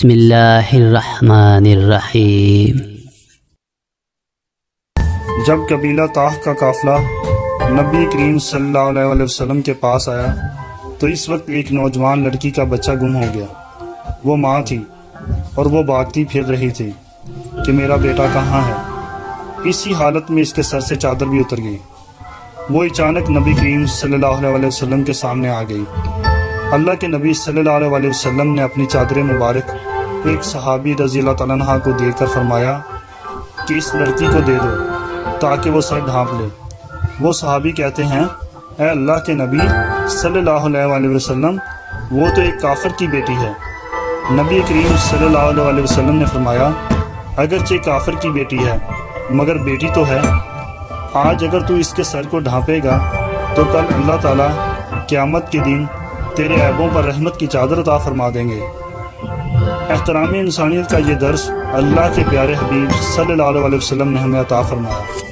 بسم اللہ الرحمن الرحیم۔ جب قبیلہ طاہ کا قافلہ نبی کریم صلی اللہ علیہ وسلم کے پاس آیا تو اس وقت ایک نوجوان لڑکی کا بچہ گم ہو گیا۔ وہ ماں تھی اور وہ بھاگتی پھر رہی تھی کہ میرا بیٹا کہاں ہے۔ اسی حالت میں اس کے سر سے چادر بھی اتر گئی۔ وہ اچانک نبی کریم صلی اللہ علیہ وسلم کے سامنے آ گئی۔ اللہ کے نبی صلی اللہ علیہ وسلم نے اپنی چادر مبارک ایک صحابی رضی اللہ تعالیٰ عنہ کو دے کر فرمایا کہ اس لڑکی کو دے دو تاکہ وہ سر ڈھانپ لے۔ وہ صحابی کہتے ہیں، اے اللہ کے نبی صلی اللہ علیہ وسلم، وہ تو ایک کافر کی بیٹی ہے۔ نبی کریم صلی اللہ علیہ وسلم نے فرمایا، اگرچہ کافر کی بیٹی ہے مگر بیٹی تو ہے۔ آج اگر تو اس کے سر کو ڈھانپے گا تو کل اللہ تعالیٰ قیامت کے دن تیرے عیبوں پر رحمت کی چادر عطا فرما دیں گے۔ احترام انسانیت کا یہ درس اللہ کے پیارے حبیب صلی اللہ علیہ وسلم نے ہمیں عطا فرمایا۔